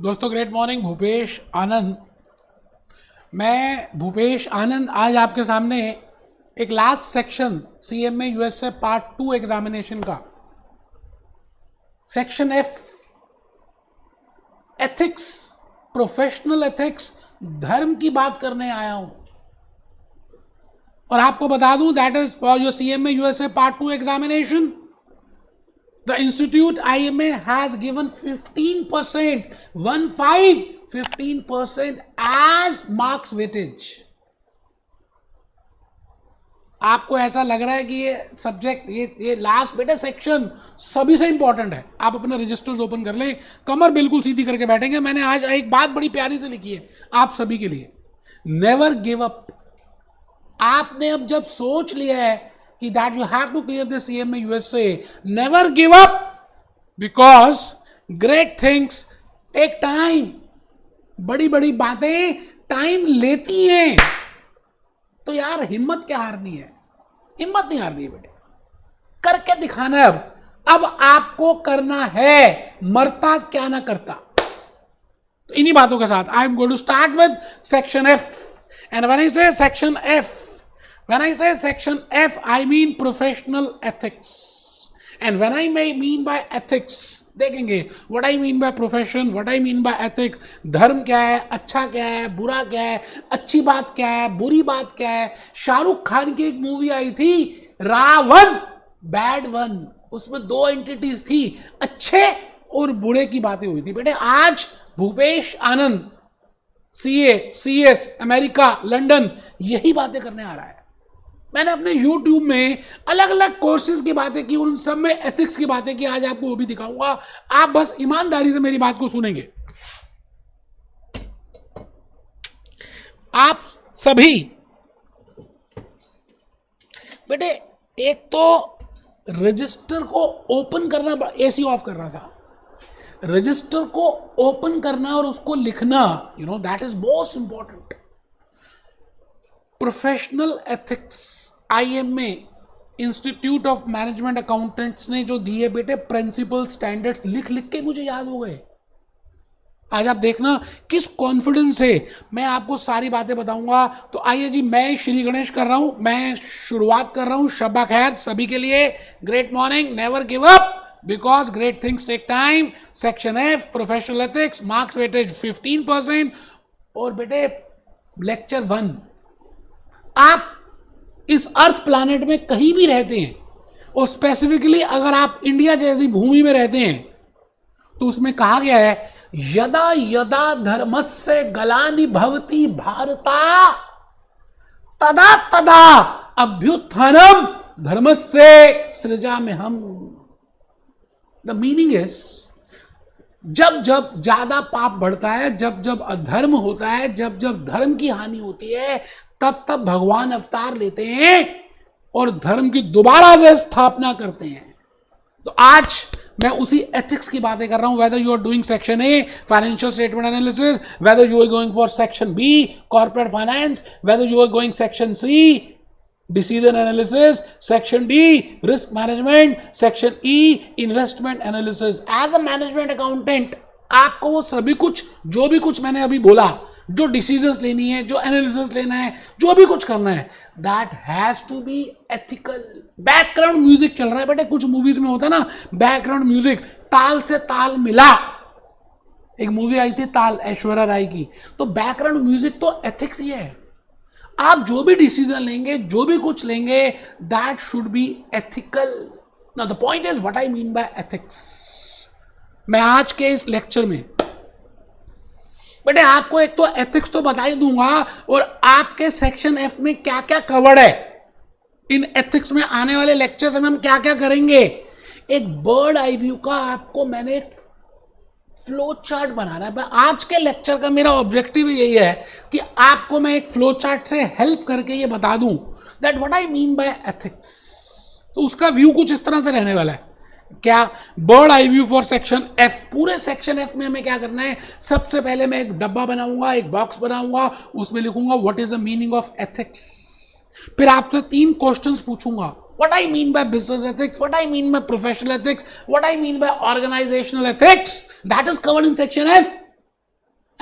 दोस्तों great morning, Bhupesh आनंद। मैं भूपेश आनंद आज आपके सामने एक last section CMA USA part 2 examination का section F ethics, professional ethics, धर्म की बात करने आया हूं। और आपको बता दूं that is for your CMA USA part 2 examination. The institute IMA has given 15%, 15% as marks weightage. आपको ऐसा लग रहा है कि ये सब्जेक्ट ये लास्ट बेटा सेक्शन सभी से इंपॉर्टेंट है, आप अपने रजिस्टर्स ओपन कर लें, कमर बिल्कुल सीधी करके बैठेंगे। मैंने आज एक बात बड़ी प्यारी से लिखी है आप सभी के लिए, नेवर गिव अप। आपने अब जब सोच लिया है कि that you have to clear the CMA USA, never give up because great things take time. बड़ी बड़ी बातें टाइम लेती हैं, तो यार हिम्मत क्या हारनी है, हिम्मत नहीं हारनी है बेटे, करके दिखाना है। अब आपको करना है, मरता क्या ना करता। तो इन्हीं बातों के साथ I am going to start with section F, and when I say section F, when I say section F, I mean professional ethics. And when I mean by ethics, देखेंगे what I mean by profession, what I mean by ethics, धर्म क्या है, अच्छा क्या है, बुरा क्या है, अच्छी बात क्या है, बुरी बात क्या है। शाहरुख खान की एक मूवी आई थी रावण, बैड वन, उसमें 2 एंटिटीज थी, अच्छे और बुरे की बातें हुई थी। बेटे आज भूपेश आनंद CA, CS, अमेरिका, लंदन यही बातें करने आ रहा है। मैंने अपने YouTube में अलग अलग कोर्सेज की बातें की, उन सब में एथिक्स की बातें की, आज आपको वो भी दिखाऊंगा। आप बस ईमानदारी से मेरी बात को सुनेंगे। आप सभी बेटे, एक तो रजिस्टर को ओपन करना, AC ऑफ कर रहा था, रजिस्टर को ओपन करना और उसको लिखना, that is most important. Professional ethics IMA institute of management accountants ने जो दिए बेटे प्रिंसिपल स्टैंडर्ड्स, लिख लिख के मुझे याद हो गए। आज आप देखना किस कॉन्फिडेंस से मैं आपको सारी बातें बताऊंगा। तो आइए जी, मैं श्री गणेश कर रहा हूं, मैं शुरुआत कर रहा हूं। शब्बा खैर सभी के लिए, great morning, never give up because great things take time. Section F professional ethics, marks weightage 15%। और बेटे लेक्चर 1, आप इस अर्थ प्लैनेट में कहीं भी रहते हैं, और स्पेसिफिकली अगर आप इंडिया जैसी भूमि में रहते हैं, तो उसमें कहा गया है यदा यदा धर्मस्य ग्लानि भवति भारता तदा तदा अभ्युत्थानम धर्मस्य सृजाम्यहम्। द मीनिंग इज, जब जब ज्यादा पाप बढ़ता है, जब जब अधर्म होता है, जब जब धर्म की हानि होती है, तब तब भगवान अवतार लेते हैं और धर्म की दोबारा से स्थापना करते हैं। तो आज मैं उसी एथिक्स की बातें कर रहा हूं। Whether you are doing section A financial statement analysis, whether you are going for section B corporate finance, whether you are going section C decision analysis, section D risk management, section E investment analysis. As a management accountant आपको वो सभी कुछ, जो भी कुछ मैंने अभी बोला, जो डिसीजंस लेनी है, जो एनालिसिस लेना है, जो भी कुछ करना है, that has to be ethical. Background music चल रहा है बेटे, कुछ मूवीज में होता है ना बैकग्राउंड म्यूजिक, ताल से ताल मिला। एक मूवी आई थी ताल, ऐश्वर्या राय की, तो बैकग्राउंड म्यूजिक तो एथिक्स ही है। आप जो भी डिसीजन लेंगे, जो भी कुछ लेंगे, that should be ethical. Now the point is what I mean by ethics. मैं आज के इस लेक्चर में बेटे आपको एक तो एथिक्स तो बता ही दूंगा, और आपके सेक्शन F में क्या क्या कवर्ड है, इन एथिक्स में आने वाले लेक्चर्स में हम क्या क्या करेंगे। एक बर्ड आई व्यू का आपको मैंने एक फ्लो चार्ट बनाना है। आज के लेक्चर का मेरा ऑब्जेक्टिव यही है कि आपको मैं एक फ्लो चार्ट से हेल्प करके ये बता दूं that what I mean by ethics. तो उसका व्यू कुछ इस तरह से रहने वाला है। क्या? Bird eye view for section F। पूरे सेक्शन F में हमें क्या करना है, सबसे पहले मैं एक डब्बा बनाऊंगा, एक बॉक्स बनाऊंगा, उसमें लिखूंगा what is the meaning of ethics. फिर आपसे 3 क्वेश्चंस पूछूंगा, what I mean by business ethics, what I mean by professional ethics, what I mean by organizational ethics, that is covered in section F.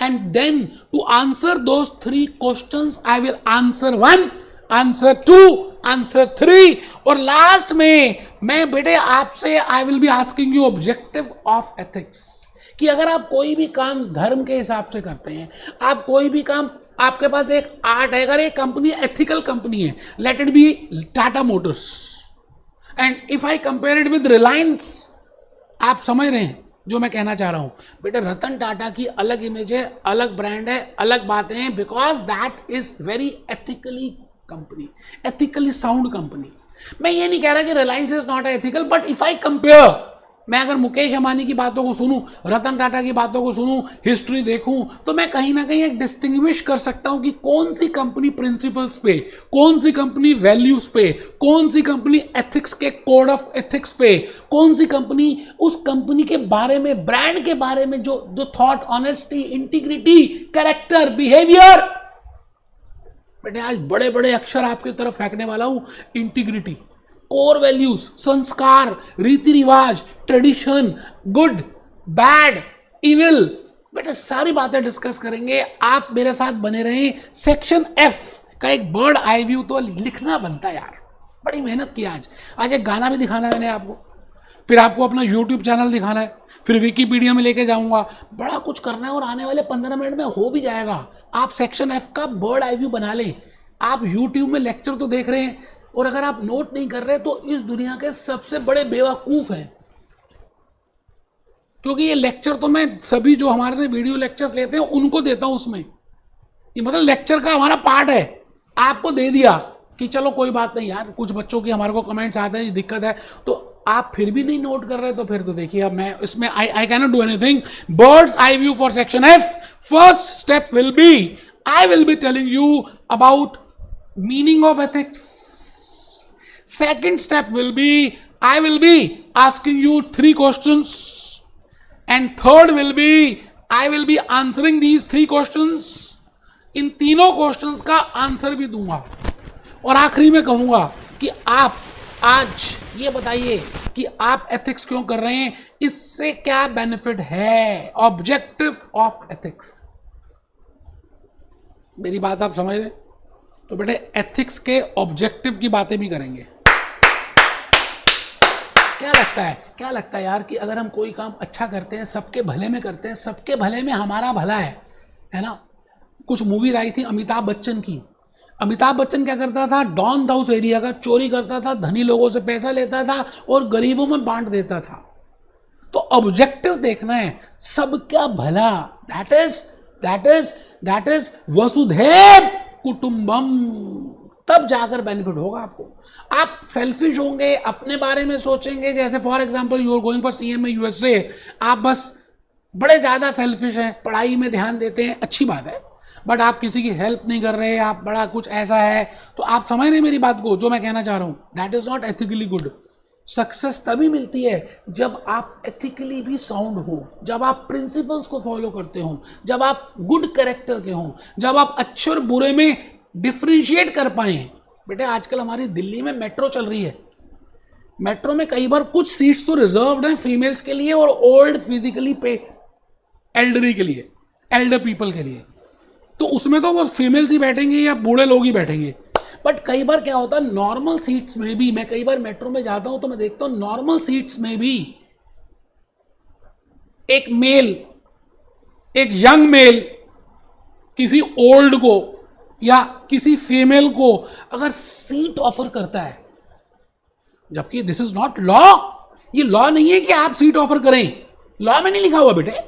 and then to answer those 3 questions I will answer 1, answer 2, answer 3 और last में मैं बेटे आपसे I will be asking you objective of ethics कि अगर आप कोई भी काम धर्म के हिसाब से करते हैं, आप कोई भी काम, आपके पास एक आर्ट है, अगर एक कंपनी एथिकल कंपनी है, let it be Tata Motors, and if I compare it with Reliance, आप समझ रहे हैं जो मैं कहना चाह रहा हूं बेटे। रतन टाटा की अलग इमेज है, अलग ब्रांड है, अलग बातें हैं, because that is very ethically company, ethically sound company. मैं ये नहीं कह रहा कि Reliance is not ethical, but if I compare, मैं अगर मुकेश अंबानी की बातों को सुनूं, रतन टाटा की बातों को सुनूं, हिस्ट्री देखूं, तो मैं कहीं ना कहीं एक डिस्टिंग्विश कर सकता हूं कि कौन सी कंपनी प्रिंसिपल्स पे, कौन सी कंपनी वैल्यूज पे, कौन सी कंपनी एथिक्स के कोड ऑफ एथिक्स पे, कौन सी कंपनी उस कंपनी के बारे में, ब्रांड के बारे में जो thought, honesty, integrity, character, behaviour. बेटे आज बड़े बड़े अक्षर आपकी तरफ फेंकने वाला हूं, इंटीग्रिटी, कोर वैल्यूज, संस्कार, रीति रिवाज, ट्रेडिशन, गुड, बैड, इविल, बेटा सारी बातें डिस्कस करेंगे। आप मेरे साथ बने रहें। सेक्शन एफ का एक बर्ड आई व्यू तो लिखना बनता है यार, बड़ी मेहनत की आज एक गाना भी दिखाना है मैंने आपको, फिर आपको अपना यूट्यूब चैनल दिखाना है, फिर विकीपीडिया में लेके जाऊंगा, बड़ा कुछ करना है और आने वाले 15 मिनट में हो भी जाएगा। आप सेक्शन एफ का बर्ड आई व्यू बना लें। आप यूट्यूब में लेक्चर तो देख रहे हैं, और अगर आप नोट नहीं कर रहे तो इस दुनिया के सबसे बड़े बेवकूफ हैं, क्योंकि ये लेक्चर तो मैं सभी जो हमारे से वीडियो लेक्चर्स लेते हैं उनको देता हूं। उसमें ये मतलब लेक्चर का हमारा पार्ट है, आपको दे दिया कि चलो कोई बात नहीं यार, कुछ बच्चों की हमारे को कमेंट्स आते हैं, दिक्कत है, तो आप फिर भी नहीं नोट कर रहे तो फिर तो देखिए अब मैं इसमें I can not do anything. Birds eye view for section F. First step will be, I will be telling you about meaning of ethics. Second step will be, I will be asking you 3 questions, and third will be, I will be answering these 3 questions. इन तीनों questions का answer भी दूंगा, और आखिरी में कहूंगा कि आप आज ये बताइए कि आप एथिक्स क्यों कर रहे हैं, इससे क्या बेनिफिट है, ऑब्जेक्टिव ऑफ एथिक्स। मेरी बात आप समझ रहे? तो बेटे एथिक्स के ऑब्जेक्टिव की बातें भी करेंगे। क्या लगता है यार कि अगर हम कोई काम अच्छा करते हैं, सबके भले में करते हैं, सबके भले में हमारा भला है ना। कुछ मूवीज आई थी अमिताभ बच्चन की। अमिताभ बच्चन क्या करता था, डॉन था उस एरिया का, चोरी करता था, धनी लोगों से पैसा लेता था और गरीबों में बांट देता था। तो ऑब्जेक्टिव देखना है, सबका भला, दैट इज वसुधैव कुटुंबम, तब जाकर बेनिफिट होगा आपको। आप सेल्फिश होंगे, अपने बारे में सोचेंगे, जैसे for example you are going for CMA USA, आप बस बड़े ज़्यादा सेल्फिश हैं, पढ़ाई में ध्यान देते हैं, अच्छी बात है, बट आप किसी की हेल्प नहीं कर रहे, आप बड़ा कुछ ऐसा है, तो आप समझ रहे मेरी बात को, जो मैं कहना चाह रहा हूँ, that is not ethically good. Success तभी मिलती है जब आप एथिकली भी साउंड हो, जब आप प्रिंसिपल्स को फॉलो करते हो, जब आप गुड कैरेक्टर के हो, जब आप अच्छे और बुरे में डिफ्रेंशिएट कर पाए। बेटे आजकल हमारी दिल्ली में मेट्रो चल रही है, मेट्रो में कई बार कुछ सीट्स तो रिजर्व्ड हैं फीमेल्स के लिए और ओल्ड फिजिकली पे एल्डरी के लिए, एल्डर पीपल के लिए, तो उसमें तो वो फीमेल्स ही बैठेंगे या बूढ़े लोग ही बैठेंगे। बट कई बार क्या होता है, नॉर्मल सीट्स में भी, मैं कई बार मेट्रो में जाता हूं तो मैं देखता हूं नॉर्मल सीट्स में भी एक मेल, एक यंग मेल किसी ओल्ड को या किसी फीमेल को अगर सीट ऑफर करता है, जबकि दिस इज नॉट लॉ, ये लॉ नहीं है कि आप सीट ऑफर करें, लॉ में नहीं लिखा हुआ बेटे,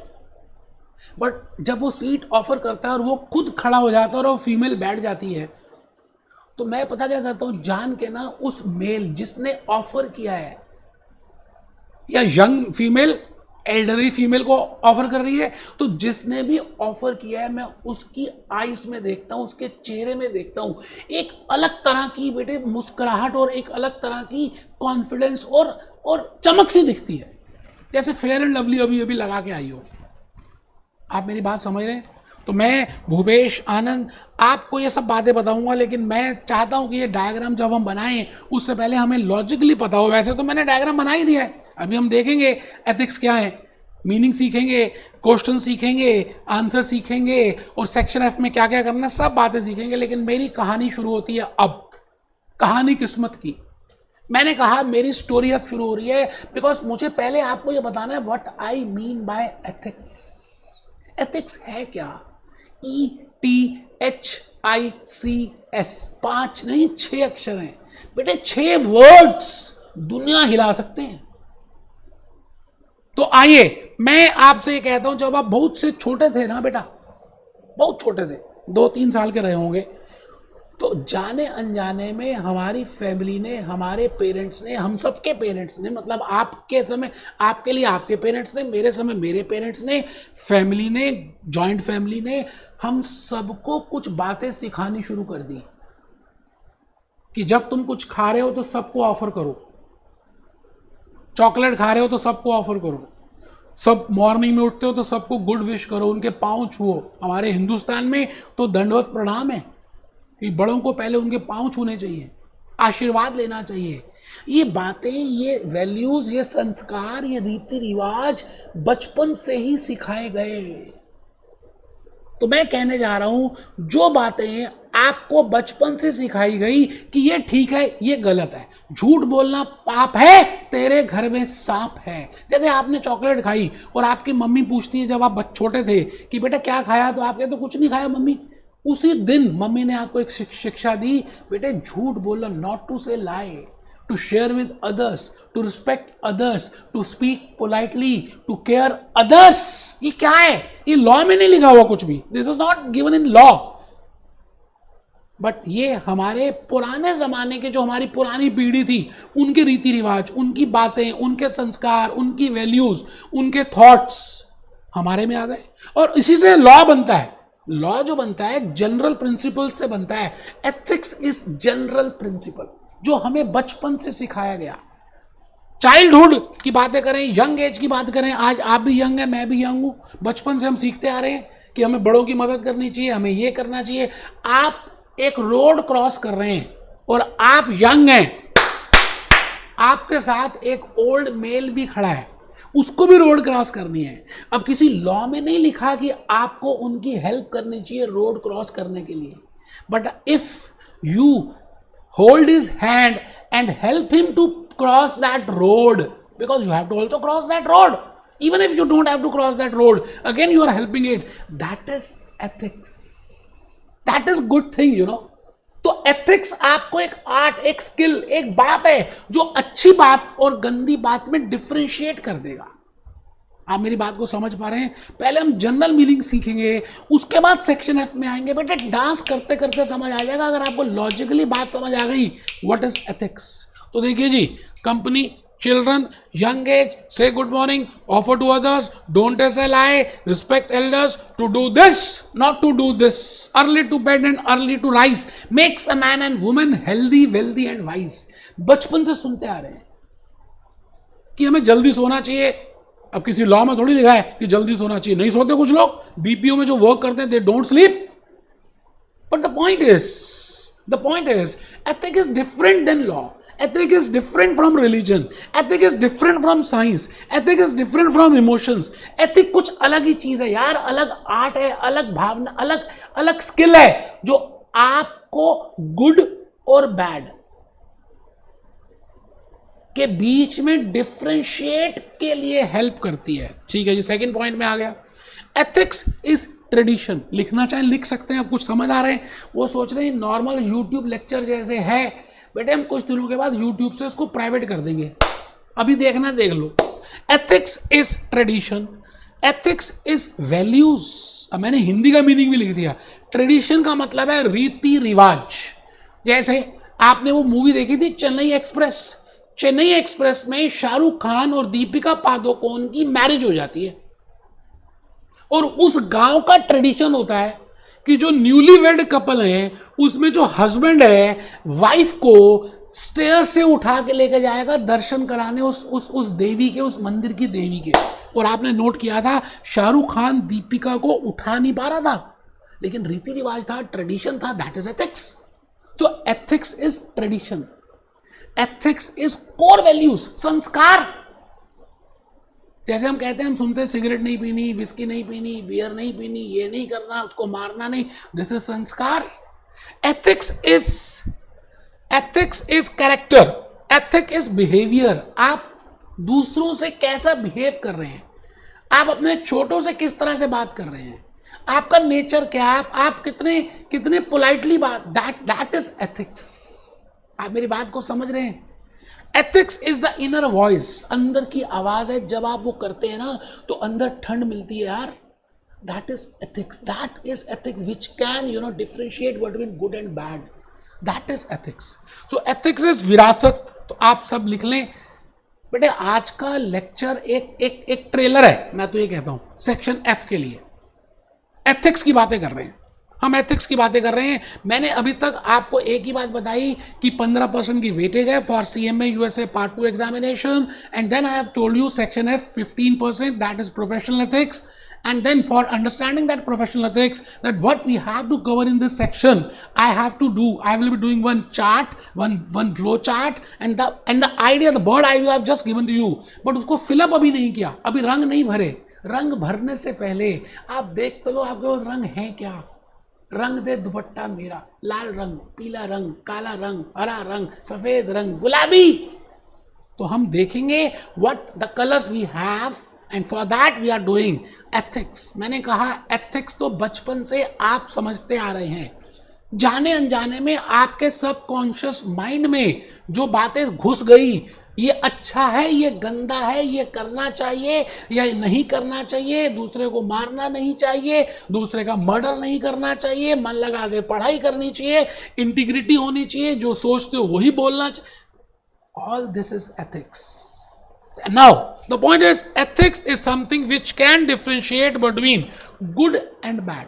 बट जब वो सीट ऑफर करता है और वो खुद खड़ा हो जाता है और वो फीमेल बैठ जाती है, तो मैं पता क्या करता हूं, जान के ना उस मेल जिसने ऑफर किया है, या यंग फीमेल एल्डरी फीमेल को ऑफर कर रही है, तो जिसने भी ऑफर किया है मैं उसकी आईज में देखता हूं, उसके चेहरे में देखता हूं, एक अलग तरह की बेटे मुस्कुराहट और एक अलग तरह की कॉन्फिडेंस और चमक सी दिखती है, जैसे फेयर एंड लवली अभी अभी लगा के आई हो। आप मेरी बात समझ रहे हैं? तो मैं भूपेश आनंद आपको ये सब बातें बताऊंगा, लेकिन मैं चाहता हूं कि ये डायग्राम जब हम बनाएं उससे पहले हमें लॉजिकली पता हो। वैसे तो मैंने डायग्राम बना ही दिया है, अभी हम देखेंगे एथिक्स क्या है, मीनिंग सीखेंगे, क्वेश्चन सीखेंगे, आंसर सीखेंगे और सेक्शन एफ में क्या क्या करना है सब बातें सीखेंगे। लेकिन मेरी कहानी शुरू होती है अब, कहानी किस्मत की। मैंने कहा मेरी स्टोरी अब शुरू हो रही है बिकॉज मुझे पहले आपको यह बताना है what I mean by ethics. Ethics है क्या? ETHICS, 5 नहीं 6 अक्षर हैं बेटे। 6 वर्ड्स दुनिया हिला सकते हैं। तो आइए मैं आपसे ये कहता हूं, जब आप बहुत से छोटे थे ना बेटा, बहुत छोटे थे, 2-3 साल के रहे होंगे, तो जाने अनजाने में हमारी फैमिली ने, हमारे पेरेंट्स ने, हम सबके पेरेंट्स ने, मतलब आपके समय आपके लिए आपके पेरेंट्स ने, मेरे समय मेरे पेरेंट्स ने, फैमिली ने, जॉइंट फैमिली ने, हम सबको कुछ बातें सिखानी शुरू कर दी कि जब तुम कुछ खा रहे हो तो सबको ऑफर करो, चॉकलेट खा रहे हो तो सबको ऑफर करो, सब मॉर्निंग में उठते हो तो सबको गुड विश करो, उनके पाँव छुओ। हमारे हिंदुस्तान में तो दंडवत प्रणाम है कि बड़ों को पहले उनके पाँव छूने चाहिए, आशीर्वाद लेना चाहिए। ये बातें, ये वैल्यूज, ये संस्कार, ये रीति रिवाज बचपन से ही सिखाए गए। तो मैं कहने जा रहा हूं, जो बातें आपको बचपन से सिखाई गई कि ये ठीक है, ये गलत है, झूठ बोलना पाप है, तेरे घर में सांप है। जैसे आपने चॉकलेट खाई और आपकी मम्मी पूछती है जब आप छोटे थे कि बेटा क्या खाया, तो आप कहते तो कुछ नहीं खाया मम्मी। उसी दिन मम्मी ने आपको एक शिक्षा दी, बेटे झूठ बोलना, not to say lie, to share with others, to respect others, to speak politely, to care others. ये क्या है? ये लॉ में नहीं लिखा हुआ कुछ भी, this is not given in law, but ये हमारे पुराने जमाने के, जो हमारी पुरानी पीढ़ी थी, उनके रीति रिवाज, उनकी बातें, उनके संस्कार, उनकी वैल्यूज, उनके थॉट्स हमारे में आ गए। और इसी से लॉ बनता है। लॉ जो बनता है जनरल प्रिंसिपल से बनता है। एथिक्स इज जनरल प्रिंसिपल जो हमें बचपन से सिखाया गया। चाइल्डहुड की बातें करें, यंग एज की बात करें, आज आप भी यंग हैं, मैं भी यंग हूं, बचपन से हम सीखते आ रहे हैं कि हमें बड़ों की मदद करनी चाहिए, हमें ये करना चाहिए। आप एक रोड क्रॉस कर रहे हैं और आप यंग हैं, आपके साथ एक ओल्ड मेल भी खड़ा है, उसको भी रोड क्रॉस करनी है। अब किसी लॉ में नहीं लिखा कि आपको उनकी हेल्प करनी चाहिए रोड क्रॉस करने के लिए, but if you hold his hand and help him to cross that road, because you have to also cross that road, even if you don't have to cross that road, again you are helping it. That is ethics, that is good thing, you know. तो ethics आपको एक art, एक skill, एक बात है जो अच्छी बात और गंदी बात में डिफरेंशिएट कर देगा। आप मेरी बात को समझ पा रहे हैं? पहले हम जनरल मीनिंग सीखेंगे, उसके बाद सेक्शन एफ में आएंगे। बेटे डांस करते करते समझ आ जाएगा अगर आपको लॉजिकली बात समझ आ गई व्हाट इज एथिक्स। तो देखिए जी, company, children, young age, say good morning, offer to others, don't tell a lie, respect elders, to do this, not to do this, early to bed and early to rise, makes a man and woman healthy, wealthy and wise. बचपन से सुनते आ रहे हैं कि हमें जल्दी सोना चाहिए। अब किसी लॉ में थोड़ी लिखा है कि जल्दी सोना चाहिए, नहीं सोते कुछ लोग, बीपीओ में जो वर्क करते हैं they don't sleep. But the point is ethic is different than law. Ethic is different from religion. Ethic is different from science. Ethic is different from emotions. Ethic कुछ अलग ही चीज है यार, अलग आर्ट है, अलग भावना, अलग अलग स्किल है जो आपको गुड और बैड के बीच में डिफरेंशिएट के लिए हेल्प करती है। ठीक है जी, सेकंड पॉइंट में आ गया। Ethics is tradition. लिखना चाहे लिख सकते हैं, आप कुछ समझ आ रहे हैं, वो सोच रहे हैं नॉर्मल यूट्यूब लेक्चर जैसे है, बेटे हम कुछ दिनों के बाद यूट्यूब से इसको प्राइवेट कर देंगे, अभी देखना देख लो। Ethics is tradition, ethics is values. अब मैंने हिंदी का मीनिंग भी लिख दिया। ट्रेडिशन का मतलब है रीति रिवाज। जैसे आपने वो मूवी देखी थी चेन्नई एक्सप्रेस, चेन्नई एक्सप्रेस में शाहरुख खान और दीपिका पादुकोण की मैरिज हो जाती है और उस गांव का ट्रेडिशन होता है कि जो न्यूली वेड कपल है उसमें जो हस्बैंड है वाइफ को स्टेयर से उठा के लेके जाएगा दर्शन कराने उस देवी के, उस मंदिर की देवी के। और आपने नोट किया था शाहरुख खान दीपिका को उठा नहीं पा रहा था, लेकिन रीति रिवाज था, ट्रेडिशन था, दैट इज एथिक्स। तो ethics is tradition, ethics is core values, संस्कार। जैसे हम कहते हैं, हम सुनते हैं सिगरेट नहीं पीनी, विस्की नहीं पीनी, बियर नहीं पीनी, ये नहीं करना, उसको मारना नहीं, दिस इज संस्कार। Ethics is character, ethic is behaviour. आप दूसरों से कैसा बिहेव कर रहे हैं, आप अपने छोटों से किस तरह से बात कर रहे हैं, आपका नेचर क्या है, आप कितने कितने पोलाइटली बात, दैट इज एथिक्स। आप मेरी बात को समझ रहे हैं? Ethics is the inner voice, अंदर की आवाज है। जब आप वो करते हैं ना तो अंदर ठंड मिलती है यार। That is ethics, that is ethics which can differentiate between good and bad. That is ethics. So ethics is विरासत। तो आप सब लिख लें बेटे, आज का लेक्चर एक ट्रेलर है, मैं तो ये कहता हूं सेक्शन एफ के लिए। एथिक्स की बातें कर रहे हैं हम, एथिक्स की बातें कर रहे हैं। मैंने अभी तक आपको एक ही बात बताई कि 15% की वेटेज है for CMA USA part 2 examination, and then I have told you section F 15%, that is professional ethics. And then for understanding that professional ethics, that what we have to cover in this section, I will be doing one chart, one flow chart, and the idea, the bird eye view I have just given to you, but उसको fill up अभी नहीं किया, अभी रंग नहीं भरे. रंग भरने से पहले आप देख तो लो आपके पास रंग है क्या. रंग दे दुपट्टा मेरा, लाल रंग, पीला रंग, काला रंग, हरा रंग, सफेद रंग, गुलाबी. तो हम देखेंगे what the colors we have, and for that we are doing ethics. मैंने कहा ethics तो बचपन से आप समझते आ रहे हैं. जाने अनजाने में आपके सबकॉन्शियस माइंड में जो बातें घुस गई, ये अच्छा है, ये गंदा है, ये करना चाहिए या नहीं करना चाहिए, दूसरे को मारना नहीं चाहिए, दूसरे का मर्डर नहीं करना चाहिए, मन लगा के पढ़ाई करनी चाहिए, इंटीग्रिटी होनी चाहिए, जो सोचते हो वही बोलना चाहिए. All this is ethics. Now the point is, ethics is something which can differentiate between good and bad.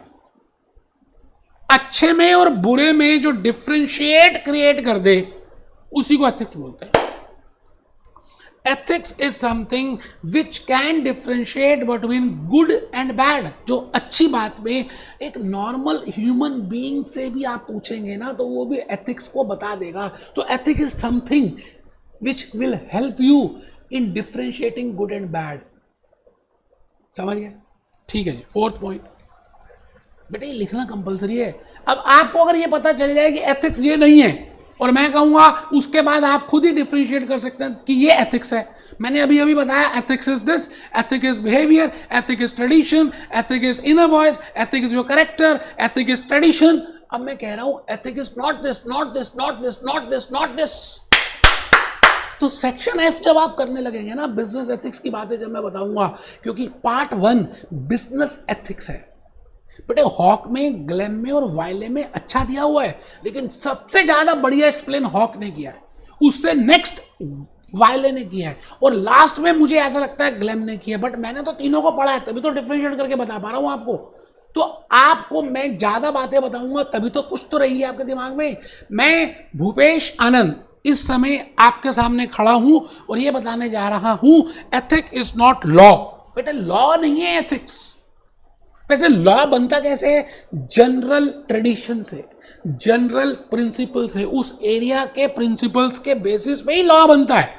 अच्छे में और बुरे में जो डिफरेंशिएट क्रिएट कर दे उसी को एथिक्स बोलते हैं. Ethics is something which can differentiate between good and bad. जो अच्छी बात में एक नॉर्मल ह्यूमन बीइंग से भी आप पूछेंगे ना तो वो भी एथिक्स को बता देगा. तो ethics is something which will help you in differentiating good and bad. समझ गए? ठीक है जी. 4th पॉइंट बेटे, ये लिखना कंपलसरी है. अब आपको अगर ये पता चल जाए कि एथिक्स ये नहीं है और मैं कहूंगा, उसके बाद आप खुद ही डिफरेंशिएट कर सकते हैं कि ये एथिक्स है. मैंने अभी बताया ethics is this, ethic is behaviour, ethic is tradition, ethic is inner voice, ethic is your character, ethic is tradition. अब मैं कह रहा हूं ethic is not this, not this, not this, not this, not this. तो section F जब आप करने लगेंगे ना, बिजनेस एथिक्स की बातें जब मैं बताऊंगा, क्योंकि पार्ट 1 बिजनेस एथिक्स है बेटे. हॉक में, ग्लेम में और वायले में अच्छा दिया हुआ है, लेकिन सबसे ज्यादा बढ़िया एक्सप्लेन हॉक ने किया है, उससे नेक्स्ट वायले ने किया है, और लास्ट में मुझे ऐसा लगता है ग्लेम ने किया है. बट मैंने तो तीनों को पढ़ा है, तभी तो डिफरेंशिएट करके बता पा रहा हूं आपको. तो आपको मैं ज्यादा बातें बताऊंगा तभी तो कुछ तो रहेंगी आपके दिमाग में. मैं भूपेश आनंद इस समय आपके सामने खड़ा हूं और ये बताने जा रहा हूं एथिक इज नॉट लॉ. बेटे लॉ नहीं है एथिक्स. वैसे लॉ बनता कैसे है? जनरल ट्रेडिशन से, जनरल प्रिंसिपल से, उस एरिया के प्रिंसिपल्स के बेसिस पे ही लॉ बनता है.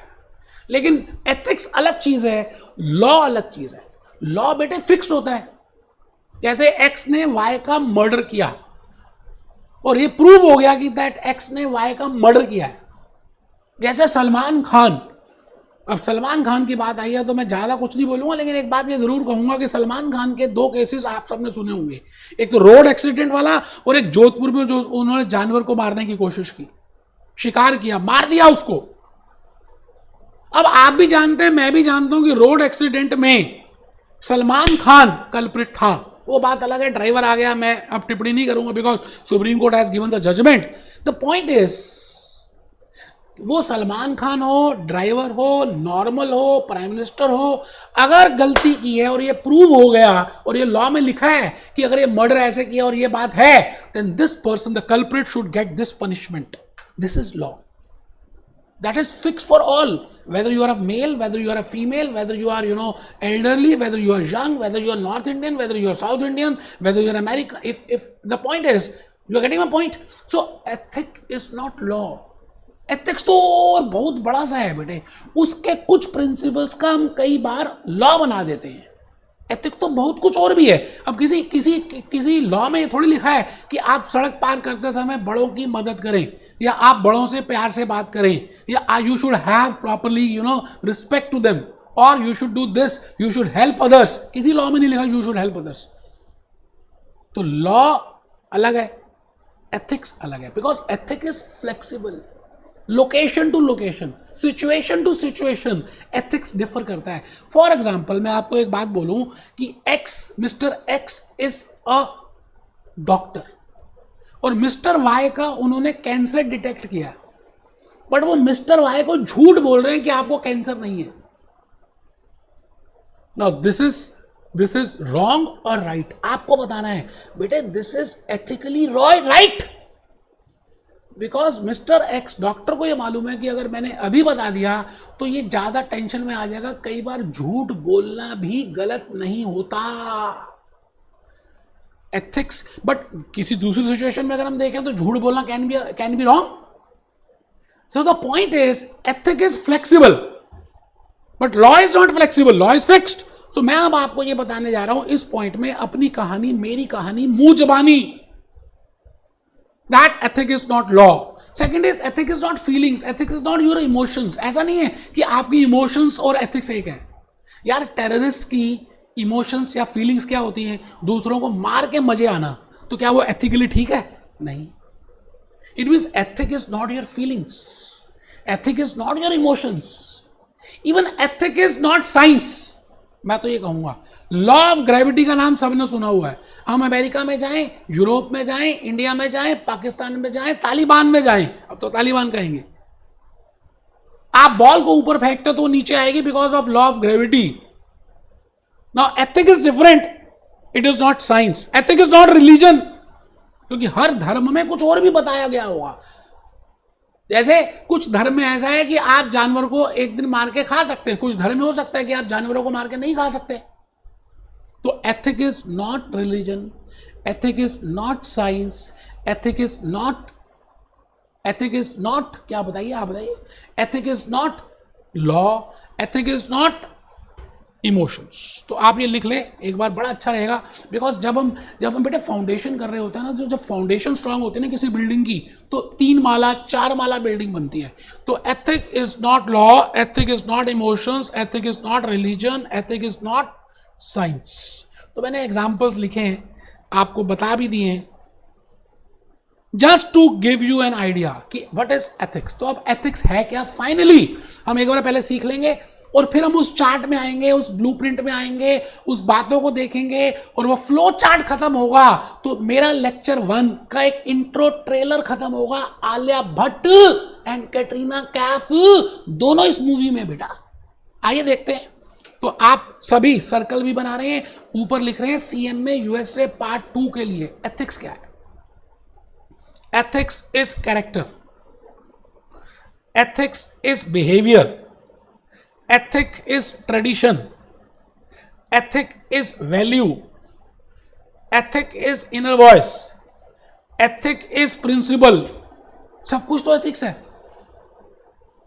लेकिन एथिक्स अलग चीज है, लॉ अलग चीज है. लॉ बेटे फिक्स्ड होता है. जैसे एक्स ने वाई का मर्डर किया और ये प्रूव हो गया कि दैट एक्स ने वाई का मर्डर किया है. जैसे सलमान खान, अब सलमान खान की बात आई है तो मैं ज़्यादा कुछ नहीं बोलूँगा, लेकिन एक बात ये ज़रूर कहूँगा कि सलमान खान के 2 केसेस आप सबने सुने होंगे. एक तो रोड एक्सीडेंट वाला और एक जोधपुर में जो उन्होंने जानवर को मारने की कोशिश की, शिकार किया, मार दिया उसको. अब आप भी जानते हैं, मैं भी जानता हूँ कि रोड एक्सीडेंट में सलमान खान कल्प्रिट था. वो बात अलग है, ड्राइवर आ गया, मैं अब टिप्पणी नहीं करूँगा because Supreme Court has given the judgement. The point is, वो सलमान खान हो, ड्राइवर हो, नॉर्मल हो, प्राइम मिनिस्टर हो, अगर गलती की है और ये प्रूव हो गया और ये लॉ में लिखा है कि अगर ये मर्डर ऐसे किया और ये बात है, then this person, the culprit, should get this punishment. This is law. That is fixed for all, whether you are a male, whether you are a female, whether you are elderly, whether you are young, whether you are North Indian, whether you are South Indian, whether you are American. If the point is, you are getting my point. So ethic is not law. Ethics तो बहुत बड़ा सा है बेटे, उसके कुछ principles का हम कई बार लॉ बना देते हैं। एथिक्स तो बहुत कुछ और भी है। अब किसी किसी किसी लॉ में ये थोड़ी लिखा है कि आप सड़क पार करते समय बड़ों की मदद करें, या आप बड़ों से प्यार से बात करें, या you should have properly respect to them, और you should do this, you should help others. किसी लॉ में नहीं लिखा यू शुड हेल्प अदर्स। तो लॉ अलग है, एथिक्स अलग है, because ethic is flexible, location to location, situation to situation ethics differ करता है। फॉर एग्जाम्पल मैं आपको एक बात बोलूं कि mister x is a doctor, और मिस्टर वाई का उन्होंने कैंसर डिटेक्ट किया, बट वो मिस्टर वाई को झूठ बोल रहे हैं कि आपको कैंसर नहीं है। नाउ दिस इज रॉन्ग और राइट। आपको बताना है बेटे this is ethically right, because mister x doctor को ये मालूम है कि अगर मैंने अभी बता दिया तो ये ज्यादा टेंशन में आ जाएगा। कई बार झूठ बोलना भी गलत नहीं होता, एथिक्स। बट किसी दूसरी सिचुएशन में अगर हम देखें तो झूठ बोलना can be wrong. So the point is ethic is flexible but law is not flexible, law is fixed. So मैं अब आपको ये बताने जा रहा हूं इस पॉइंट में अपनी कहानी, मेरी कहानी, मुंह जबानी, that ethic is not law. Second is ethic is not feelings, ethics is not your emotions. ऐसा नहीं है कि आपकी इमोशंस और एथिक्स एक है। यार टेररिस्ट की इमोशंस या फीलिंग्स क्या होती हैं? दूसरों को मार के मजे आना। तो क्या वो एथिकली ठीक है? नहीं। It means ethic is not your feelings, ethic is not your emotions, even ethic is not science. मैं तो ये कहूंगा लॉ ऑफ ग्रेविटी का नाम सबने सुना हुआ है। हम अमेरिका में जाएं, यूरोप में जाएं, इंडिया में जाएं, पाकिस्तान में जाएं, तालिबान में जाएं, अब तो तालिबान कहेंगे, आप बॉल को ऊपर फेंकते तो नीचे आएगी because of law of gravity. Now ethic is different, it is not science, ethic is not religion, क्योंकि हर धर्म में कुछ और भी बताया गया होगा। जैसे कुछ धर्म में ऐसा है कि आप जानवर को एक दिन मार के खा सकते हैं, कुछ धर्म में हो सकता है कि आप जानवरों को मार के नहीं खा सकते। तो ethic is not religion, ethic is not science, ethic is not क्या बताइए आप बताइए, ethic is not law, ethic is not emotions. तो आप ये लिख ले एक बार, बड़ा अच्छा रहेगा। बिकॉज जब हम बेटे फाउंडेशन कर रहे होते हैं ना, जब फाउंडेशन स्ट्रांग होती है ना किसी बिल्डिंग की, तो 3 माला 4 माला बिल्डिंग बनती है। तो ethic is not law, ethic is not emotions, ethic is not religion, ethic is not science. तो मैंने एग्जाम्पल्स लिखे हैं, आपको बता भी दिए हैं, just to give you an idea कि व्हाट इज एथिक्स। तो अब एथिक्स है क्या, फाइनली हम एक बार पहले सीख लेंगे, और फिर हम उस चार्ट में आएंगे, उस ब्लूप्रिंट में आएंगे, उस बातों को देखेंगे, और वो फ्लो चार्ट खत्म होगा तो मेरा लेक्चर 1 का एक इंट्रो ट्रेलर खत्म होगा। आलिया भट्ट एंड कैटरीना कैफ दोनों इस मूवी में बेटा। आइए देखते हैं। तो आप सभी सर्कल भी बना रहे हैं, ऊपर लिख रहे हैं CMA USA पार्ट 2 के लिए एथिक्स क्या है। Ethics is character, ethics is behaviour, ethic is tradition, ethic is value, ethic is inner voice, ethic is principle। सब कुछ तो एथिक्स है।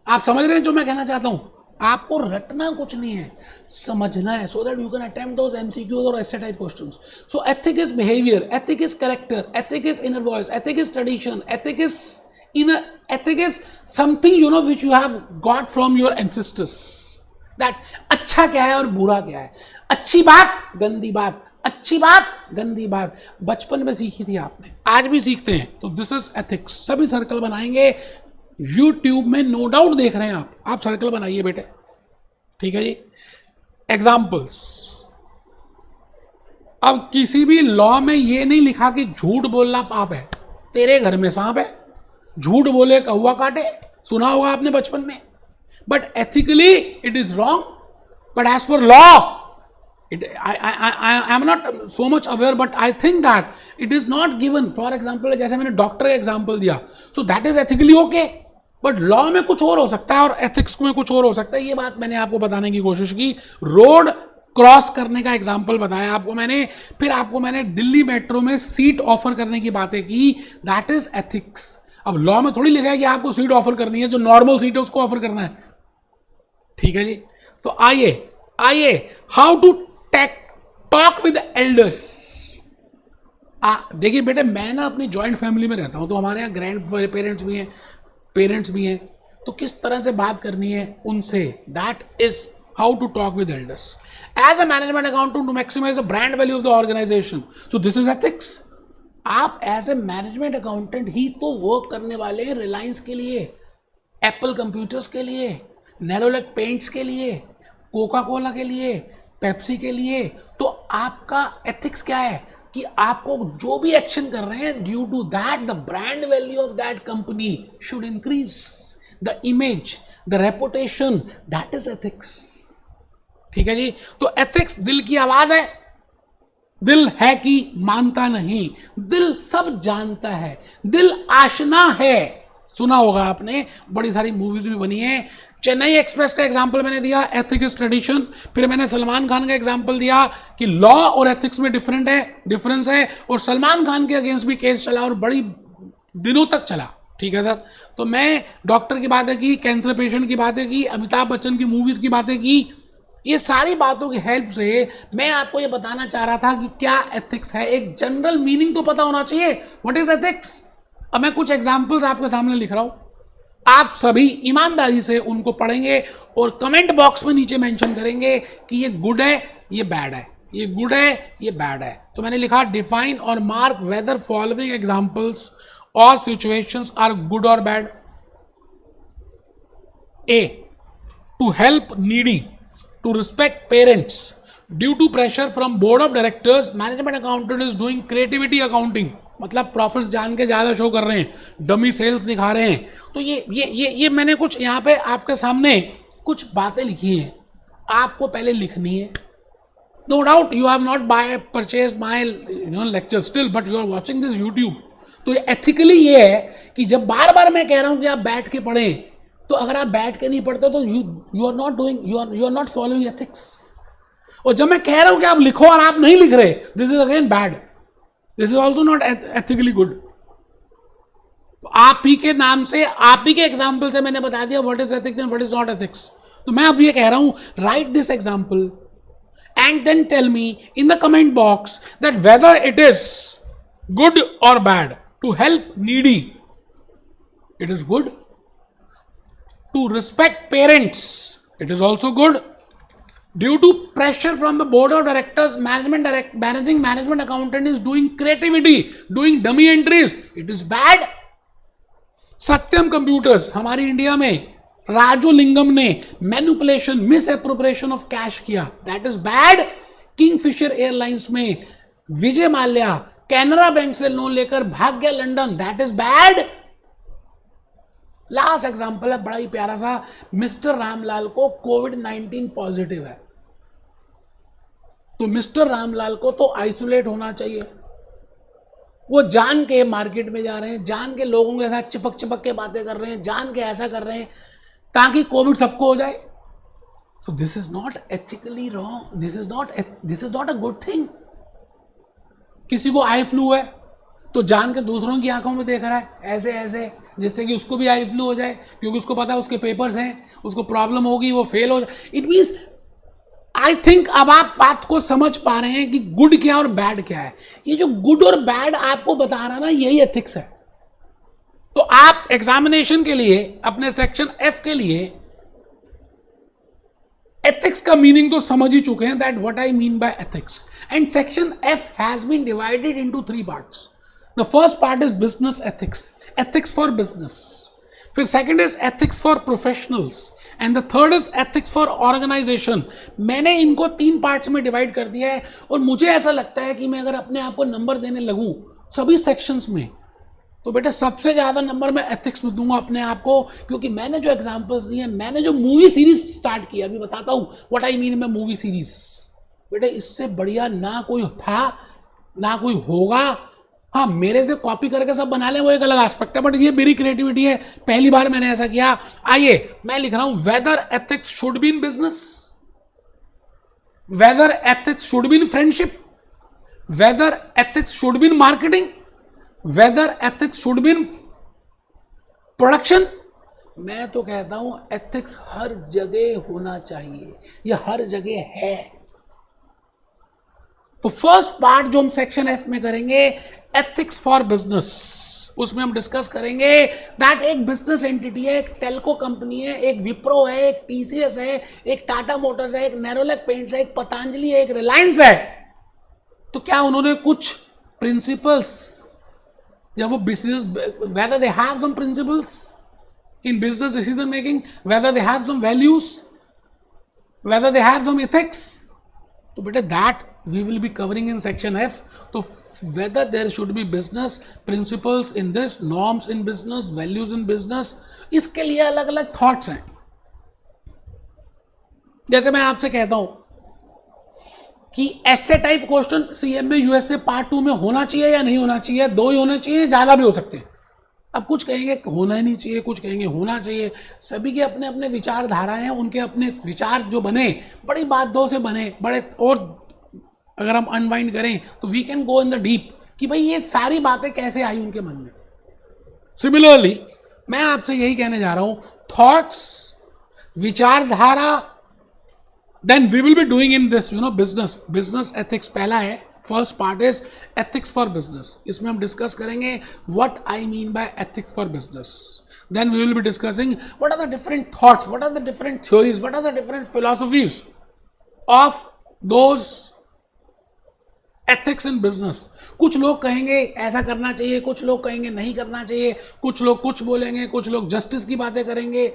आप समझ रहे हैं जो मैं कहना चाहता हूं? आपको रटना कुछ नहीं है, समझना है, so that you can attempt those MCQs और ऐसे type questions. So ethic is behaviour, ethic is character, ethic is inner voice, ethic is tradition, ethic is something which you have got from your ancestors, that अच्छा क्या है और बुरा क्या है, अच्छी बात गंदी बात, अच्छी बात गंदी बात, बचपन में सीखी थी आपने, आज भी सीखते हैं। तो दिस इज एथिक्स। सभी सर्कल बनाएंगे, YouTube में नो डाउट देख रहे हैं आप सर्कल बनाइए बेटे, ठीक है जी। एग्जाम्पल्स, अब किसी भी लॉ में ये नहीं लिखा कि झूठ बोलना पाप है। तेरे घर में सांप है, झूठ बोले कौवा काटे, सुना होगा आपने बचपन में। But ethically it is wrong, but as per law I am not so much aware, but I think that it is not given. For example, जैसे मैंने डॉक्टर का एग्जाम्पल दिया, so that is ethically okay, but law में कुछ और हो सकता है और एथिक्स में कुछ और हो सकता है। ये बात मैंने आपको बताने की कोशिश की। रोड क्रॉस करने का एग्जाम्पल बताया आपको मैंने, फिर आपको मैंने दिल्ली मेट्रो में सीट ऑफर करने की बातें की, दैट इज एथिक्स। अब लॉ में थोड़ी लिखा है कि आपको सीट ऑफर करनी है, जो नॉर्मल सीट है उसको ऑफर करना है। ठीक है जी, तो आइए आइए, how to talk with elders. देखिए बेटे, मैं ना अपनी जॉइंट फैमिली में रहता हूं, तो हमारे यहाँ ग्रैंड पेरेंट्स भी हैं, पेरेंट्स भी हैं, तो किस तरह से बात करनी है उनसे, that is how to talk with elders as a management accountant to maximise the brand value of the organisation. So this is ethics. आप एज ए मैनेजमेंट अकाउंटेंट ही तो वर्क करने वाले हैं रिलायंस के लिए, एप्पल कंप्यूटर्स के लिए, नेरोलैक पेंट्स के लिए, कोका कोला के लिए, पेप्सी के लिए। तो आपका एथिक्स क्या है कि आपको जो भी एक्शन कर रहे हैं, due to that the brand value of that company should increase, the image, the reputation, that is ethics. ठीक है जी, तो एथिक्स दिल की आवाज है। दिल है कि मानता नहीं, दिल सब जानता है, दिल आशना है। सुना होगा आपने, बड़ी सारी मूवीज भी बनी है। चेन्नई एक्सप्रेस का एग्जांपल मैंने दिया, एथिक्स ट्रेडिशन। फिर मैंने सलमान खान का एग्जांपल दिया कि लॉ और एथिक्स में डिफरेंस है, और सलमान खान के अगेंस्ट भी केस चला और बड़ी दिनों तक चला। ठीक है सर, तो मैं डॉक्टर की बातें की, कैंसर पेशेंट की बातें की, अमिताभ बच्चन की मूवीज की बातें की। ये सारी बातों की हेल्प से मैं आपको ये बताना चाह रहा था कि क्या एथिक्स है। एक जनरल मीनिंग तो पता होना चाहिए, व्हाट इज एथिक्स। अब मैं कुछ एग्जांपल्स आपके सामने लिख रहा हूं, आप सभी ईमानदारी से उनको पढ़ेंगे और कमेंट बॉक्स में नीचे मेंशन करेंगे कि ये गुड है, ये बैड है, ये गुड है, ये बैड है। तो मैंने लिखा, डिफाइन और मार्क वेदर फॉलोइंग एग्जांपल्स और सिचुएशंस आर गुड और bad. A, to help needy, to respect parents, due to pressure from board of directors, management accountant is doing creativity accounting। मतलब प्रॉफिट्स जान के ज़्यादा शो कर रहे हैं, डमी सेल्स दिखा रहे हैं। तो ये मैंने कुछ यहाँ पे आपके सामने कुछ बातें लिखी हैं, आपको पहले लिखनी है। No doubt you have not purchase my lecture still, but you are watching this YouTube. तो एथिकली ये है कि जब बार बार मैं कह रहा हूँ कि आप बैठ के पढ़ें, तो अगर आप बैठ के नहीं पढ़ते तो you are not doing, you are not following ethics. और जब मैं कह रहा हूं कि आप लिखो और आप नहीं लिख रहे, this is again bad, this is also not ethically good. तो आप ही के नाम से, आप ही के एग्जाम्पल से मैंने बता दिया what is ethics and what is not ethics. तो मैं अब ये कह रहा हूं, write this example and then tell me in the comment box that whether it is good और bad. To help needy, it is good. To respect parents, it is also good. Due to pressure from the board of directors, management accountant is doing creativity, doing dummy entries, it is bad. Satyam computers हमारी India में राजू लिंगम ने manipulation, misappropriation of cash किया, that is bad. Kingfisher airlines में Vijay Mallya Canara bank से loan लेकर भाग गया London, that is bad. Last example है बड़ा ही प्यारा सा, मिस्टर रामलाल को कोविड-19 पॉजिटिव है, तो मिस्टर रामलाल को तो आइसोलेट होना चाहिए। वो जान के मार्केट में जा रहे हैं, जान के लोगों के साथ चिपक के बातें कर रहे हैं, जान के ऐसा कर रहे हैं ताकि कोविड सबको हो जाए। सो this is not ethically wrong, this is not a good thing. किसी को आई फ्लू है तो जान के दूसरों की आंखों में देख रहा है ऐसे ऐसे, जिससे कि उसको भी आई फ्लू हो जाए, क्योंकि उसको पता है उसके पेपर्स हैं, उसको प्रॉब्लम होगी, वो फेल हो जाए। इट मीन्स, आई थिंक अब आप बात को समझ पा रहे हैं कि गुड क्या और बैड क्या है। ये जो गुड और बैड आपको बता रहा ना, यही एथिक्स है। तो आप एग्जामिनेशन के लिए अपने सेक्शन एफ के लिए एथिक्स का मीनिंग तो समझ ही चुके हैं, that what I mean by ethics. And section F has been divided into 3 parts. The first part is business ethics, ethics for business. फिर second is ethics for professionals and the third is ethics for organization. मैंने इनको 3 parts में divide कर दिया है, और मुझे ऐसा लगता है कि मैं अगर अपने आप को नंबर देने लगूं सभी सेक्शंस में, तो बेटे सबसे ज़्यादा नंबर मैं एथिक्स में दूंगा अपने आप को, क्योंकि मैंने जो एग्जाम्पल्स दिए, मैंने जो मूवी सीरीज स्टार्ट किया, अभी बताता हूँ what I mean bye movie series. बेटे इससे बढ़िया ना कोई था ना कोई होगा। हाँ, मेरे से कॉपी करके सब बना ले वो एक अलग एस्पेक्ट है, बट ये मेरी क्रिएटिविटी है, पहली बार मैंने ऐसा किया। आइए मैं लिख रहा हूं, whether ethics should be in business, whether ethics should be in friendship, whether ethics should be in marketing, whether ethics should be in production, मैं तो कहता हूं एथिक्स हर जगह होना चाहिए, यह हर जगह है। तो फर्स्ट पार्ट जो हम सेक्शन एफ में करेंगे, एथिक्स फॉर बिजनेस, उसमें हम डिस्कस करेंगे दैट एक बिजनेस एंटिटी है, एक टेल्को कंपनी है, एक विप्रो है, एक टीसीएस है, एक टाटा मोटर्स है, एक नेरोलैक पेंट्स है, एक पतंजलि है, एक रिलायंस है। तो क्या उन्होंने कुछ प्रिंसिपल्स, जब वो business, whether they have some principles in business decision making, whether they have some values, whether they have some ethics, तो बेटे दैट we will be covering in section F. तो whether there should be business principles in this, norms in business, values in business, इसके लिए अलग अलग thoughts हैं। जैसे मैं आपसे कहता हूं कि ऐसे टाइप क्वेश्चन सीएम में यूएसए पार्ट 2 में होना चाहिए या नहीं होना चाहिए, 2 ही होने चाहिए, ज्यादा भी हो सकते हैं। अब कुछ कहेंगे होना ही नहीं चाहिए, कुछ कहेंगे होना चाहिए। सभी के अपने अपने विचारधाराएं हैं, उनके अपने विचार जो बने बड़ी बातों से बने, बड़े, और अगर हम अनवाइंड करें तो we can go in the deep कि भाई ये सारी बातें कैसे आई उनके मन में। सिमिलरली मैं आपसे यही कहने जा रहा हूं, थॉट्स, विचारधारा, then we will be doing in this business ethics पहला है, first part is ethics for business. इसमें हम डिस्कस करेंगे what I mean by ethics for business. Then we will be discussing what are the different thoughts, what are the different theories, what are the different philosophies of those ethics in business. कुछ लोग कहेंगे ऐसा करना चाहिए, कुछ लोग कहेंगे नहीं करना चाहिए, कुछ लोग कुछ बोलेंगे, कुछ लोग जस्टिस की बातें करेंगे।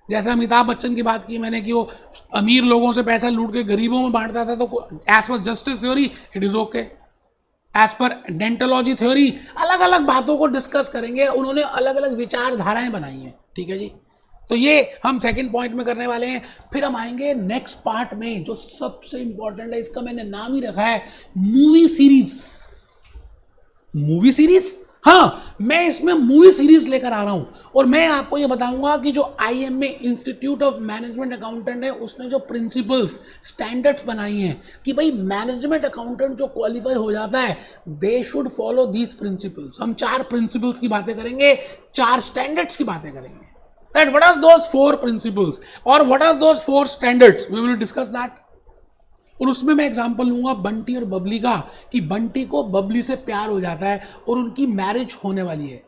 जैसे अमिताभ बच्चन की बात की मैंने कि वो अमीर लोगों से पैसा लूट के गरीबों में बांटता था, तो as per justice theory it is okay, as per deontology theory अलग अलग बातों को डिस्कस करेंगे। उन्होंने अलग अलग विचारधाराएं बनाई हैं, ठीक है जी। तो ये हम सेकंड पॉइंट में करने वाले हैं। फिर हम आएंगे नेक्स्ट पार्ट में जो सबसे इंपॉर्टेंट है, इसका मैंने नाम ही रखा है मूवी सीरीज। मूवी सीरीज, हाँ, मैं इसमें मूवी सीरीज लेकर आ रहा हूं, और मैं आपको ये बताऊंगा कि जो IMA institute of management accountant है, उसने जो प्रिंसिपल्स, स्टैंडर्ड्स बनाई हैं कि भाई मैनेजमेंट अकाउंटेंट जो क्वालिफाई हो जाता है, they should follow these principles. हम 4 प्रिंसिपल्स की बातें करेंगे, 4 स्टैंडर्ड्स की बातें करेंगे। That what are those 4 principles or what are those 4 standards? We will discuss that. और उसमें मैं एग्जांपल लूंगा बंटी और बबली का, कि बंटी को बबली से प्यार हो जाता है और उनकी मैरिज होने वाली है।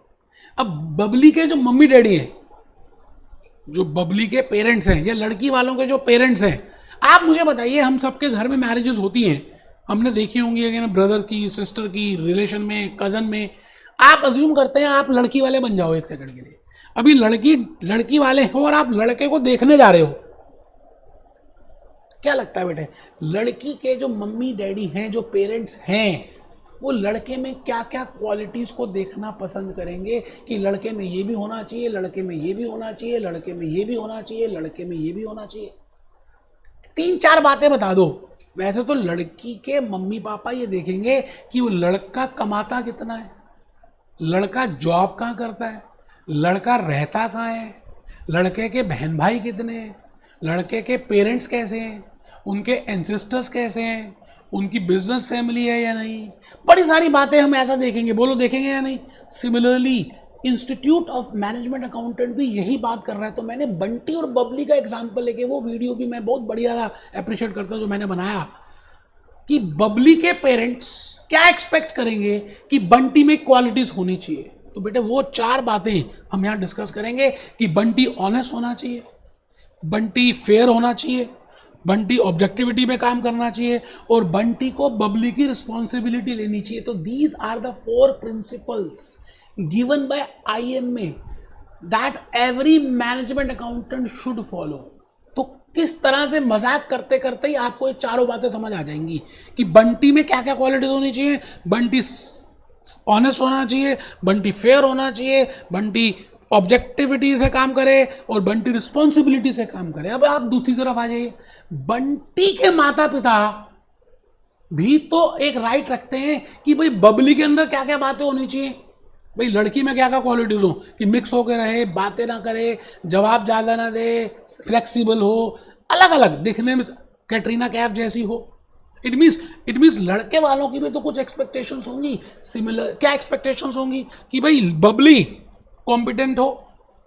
अब बबली के जो मम्मी डैडी हैं, जो बबली के पेरेंट्स हैं या लड़की वालों के जो पेरेंट्स हैं, आप मुझे बताइए, हम सबके घर में मैरिजेस होती हैं, हमने देखी होंगी अगर ब्रदर की, सिस्टर की, रिलेशन में, कजन में। आप अज्यूम करते हैं आप लड़की वाले बन जाओ एक सेकंड के लिए। अभी लड़की वाले हो और आप लड़के को देखने जा रहे हो, क्या लगता है बेटे, लड़की के जो मम्मी डैडी हैं, जो पेरेंट्स हैं, वो लड़के में क्या क्या क्वालिटीज को देखना पसंद करेंगे कि लड़के में ये भी होना चाहिए, लड़के में ये भी होना चाहिए, लड़के में ये भी होना चाहिए, लड़के में ये भी होना चाहिए। 3-4 बातें बता दो। वैसे तो लड़की के मम्मी पापा ये देखेंगे कि वो लड़का कमाता कितना है, लड़का जॉब कहाँ करता है, लड़का रहता कहाँ है, लड़के के बहन भाई कितने हैं, लड़के के पेरेंट्स कैसे हैं, उनके एंसेस्टर्स कैसे हैं, उनकी बिजनेस फैमिली है या नहीं, बड़ी सारी बातें हम ऐसा देखेंगे। बोलो देखेंगे या नहीं। Similarly institute of management accountant भी यही बात कर रहा है। तो मैंने बंटी और बबली का एग्जाम्पल लेके, वो वीडियो भी मैं बहुत बढ़िया अप्रिशिएट करता हूँ जो मैंने बनाया, कि बबली के पेरेंट्स क्या एक्सपेक्ट करेंगे कि बंटी में क्वालिटीज होनी चाहिए। तो बेटे वो 4 बातें हम यहाँ डिस्कस करेंगे कि बंटी ऑनेस्ट होना चाहिए, बंटी फेयर होना चाहिए, बंटी ऑब्जेक्टिविटी में काम करना चाहिए, और बंटी को बबली की रिस्पॉन्सिबिलिटी लेनी चाहिए। तो these are the 4 principles given by IMA that every management accountant should follow. तो किस तरह से मजाक करते करते ही आपको ये 4 बातें समझ आ जाएंगी कि बंटी में क्या क्या क्वालिटीज होनी चाहिए। बंटी ऑनेस्ट होना चाहिए, बंटी फेयर होना चाहिए, बंटी ऑब्जेक्टिविटी से काम करे, और बंटी रिस्पॉन्सिबिलिटी से काम करे। अब आप दूसरी तरफ आ जाइए, बंटी के माता पिता भी तो एक राइट रखते हैं कि भाई बबली के अंदर क्या क्या बातें होनी चाहिए, भाई लड़की में क्या क्या क्वालिटीज हो, कि मिक्स होकर रहे, बातें ना करे, जवाब ज़्यादा ना दे, फ्लेक्सिबल हो, अलग अलग दिखने में कैटरीना कैफ जैसी हो। इट मीन्स लड़के वालों की भी तो कुछ एक्सपेक्टेशंस होंगी। सिमिलर क्या एक्सपेक्टेशंस होंगी कि भाई बबली कॉम्पिटेंट हो,